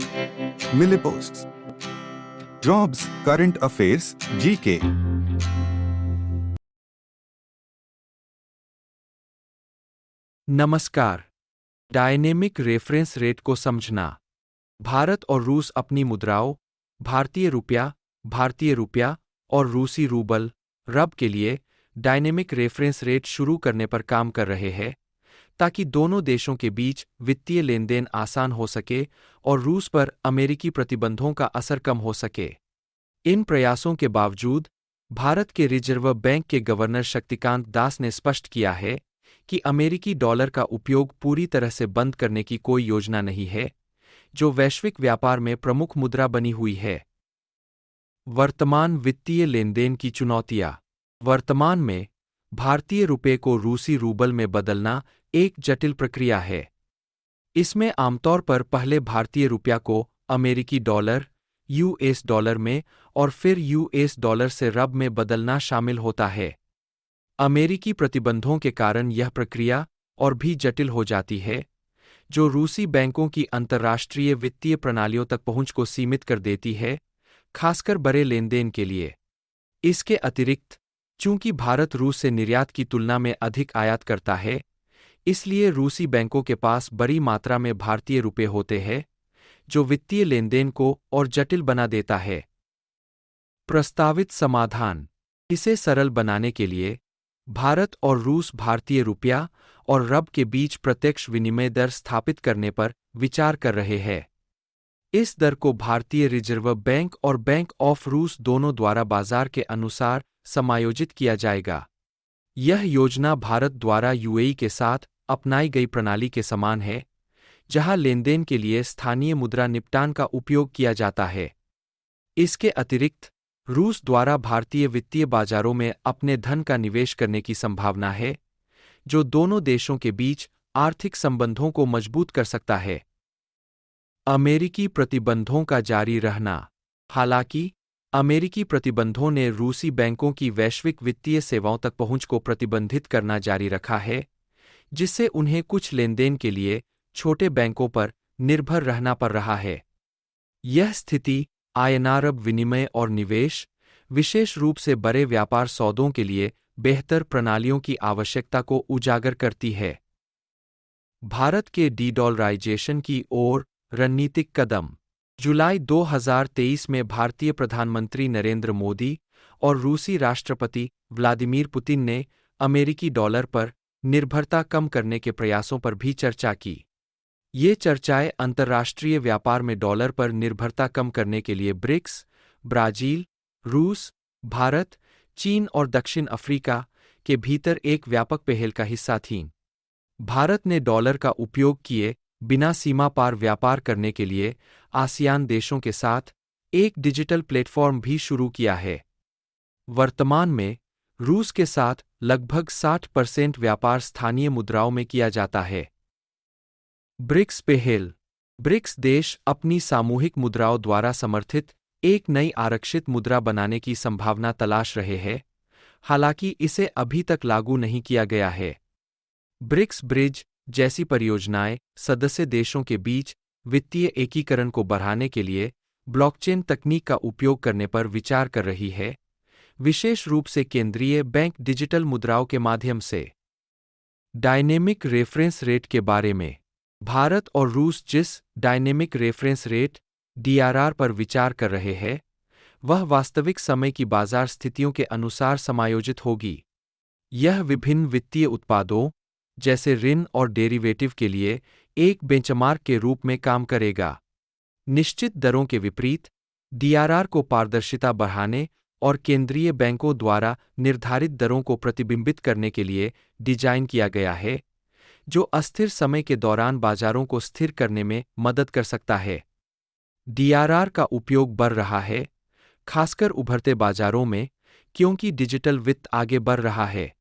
मिले posts, jobs, current affairs, GK. नमस्कार। Dynamic reference rate को समझना। भारत और रूस अपनी मुद्राओं भारतीय रुपया और रूसी रूबल रब के लिए डायनेमिक रेफरेंस रेट शुरू करने पर काम कर रहे हैं, ताकि दोनों देशों के बीच वित्तीय लेनदेन आसान हो सके और रूस पर अमेरिकी प्रतिबंधों का असर कम हो सके। इन प्रयासों के बावजूद भारत के रिजर्व बैंक के गवर्नर शक्तिकांत दास ने स्पष्ट किया है कि अमेरिकी डॉलर का उपयोग पूरी तरह से बंद करने की कोई योजना नहीं है, जो वैश्विक व्यापार में प्रमुख मुद्रा बनी हुई है। वर्तमान वित्तीय लेनदेन की चुनौतियां। वर्तमान में भारतीय रुपये को रूसी रूबल में बदलना एक जटिल प्रक्रिया है। इसमें आमतौर पर पहले भारतीय रुपया को अमेरिकी डॉलर, यूएस डॉलर में और फिर यूएस डॉलर से रब में बदलना शामिल होता है। अमेरिकी प्रतिबंधों के कारण यह प्रक्रिया और भी जटिल हो जाती है, जो रूसी बैंकों की अंतर्राष्ट्रीय वित्तीय प्रणालियों तक पहुंच को सीमित कर देती है, खासकर बड़े लेनदेन के लिए। इसके अतिरिक्त, चूंकि भारत रूस से निर्यात की तुलना में अधिक आयात करता है, इसलिए रूसी बैंकों के पास बड़ी मात्रा में भारतीय रुपये होते हैं, जो वित्तीय लेनदेन को और जटिल बना देता है। प्रस्तावित समाधान। इसे सरल बनाने के लिए भारत और रूस भारतीय रुपया और रब के बीच प्रत्यक्ष विनिमय दर स्थापित करने पर विचार कर रहे हैं। इस दर को भारतीय रिजर्व बैंक और बैंक ऑफ रूस दोनों द्वारा बाजार के अनुसार समायोजित किया जाएगा। यह योजना भारत द्वारा यूएई के साथ अपनाई गई प्रणाली के समान है, जहां लेनदेन के लिए स्थानीय मुद्रा निपटान का उपयोग किया जाता है। इसके अतिरिक्त, रूस द्वारा भारतीय वित्तीय बाजारों में अपने धन का निवेश करने की संभावना है, जो दोनों देशों के बीच आर्थिक संबंधों को मजबूत कर सकता है। अमेरिकी प्रतिबंधों का जारी रहना। हालांकि, अमेरिकी प्रतिबंधों ने रूसी बैंकों की वैश्विक वित्तीय सेवाओं तक पहुंच को प्रतिबंधित करना जारी रखा है, जिससे उन्हें कुछ लेनदेन के लिए छोटे बैंकों पर निर्भर रहना पड़ रहा है। यह स्थिति आयनारब विनिमय और निवेश, विशेष रूप से बड़े व्यापार सौदों के लिए बेहतर प्रणालियों की आवश्यकता को उजागर करती है। भारत के डीडॉलराइजेशन की ओर रणनीतिक कदम। जुलाई 2023 में भारतीय प्रधानमंत्री नरेंद्र मोदी और रूसी राष्ट्रपति व्लादिमीर पुतिन ने अमेरिकी डॉलर पर निर्भरता कम करने के प्रयासों पर भी चर्चा की। ये चर्चाएं अंतर्राष्ट्रीय व्यापार में डॉलर पर निर्भरता कम करने के लिए ब्रिक्स, ब्राजील, रूस, भारत, चीन और दक्षिण अफ्रीका के भीतर एक व्यापक पहल का हिस्सा थीं। भारत ने डॉलर का उपयोग किए बिना सीमा पार व्यापार करने के लिए आसियान देशों के साथ एक डिजिटल प्लेटफॉर्म भी शुरू किया है। वर्तमान में, रूस के साथ लगभग 60% व्यापार स्थानीय मुद्राओं में किया जाता है। ब्रिक्स पहल। ब्रिक्स देश अपनी सामूहिक मुद्राओं द्वारा समर्थित एक नई आरक्षित मुद्रा बनाने की संभावना तलाश रहे हैं, हालांकि इसे अभी तक लागू नहीं किया गया है। ब्रिक्स ब्रिज जैसी परियोजनाएं सदस्य देशों के बीच वित्तीय एकीकरण को बढ़ाने के लिए ब्लॉकचेन तकनीक का उपयोग करने पर विचार कर रही है, विशेष रूप से केंद्रीय बैंक डिजिटल मुद्राओं के माध्यम से। डायनेमिक रेफरेंस रेट के बारे में। भारत और रूस जिस डायनेमिक रेफरेंस रेट डीआरआर पर विचार कर रहे हैं, वह वास्तविक समय की बाजार स्थितियों के अनुसार समायोजित होगी। यह विभिन्न वित्तीय उत्पादों, जैसे ऋण और डेरिवेटिव के लिए एक बेंचमार्क के रूप में काम करेगा। निश्चित दरों के विपरीत, डीआरआर को पारदर्शिता बढ़ाने और केंद्रीय बैंकों द्वारा निर्धारित दरों को प्रतिबिंबित करने के लिए डिजाइन किया गया है, जो अस्थिर समय के दौरान बाजारों को स्थिर करने में मदद कर सकता है। डीआरआर का उपयोग बढ़ रहा है, खासकर उभरते बाजारों में, क्योंकि डिजिटल वित्त आगे बढ़ रहा है।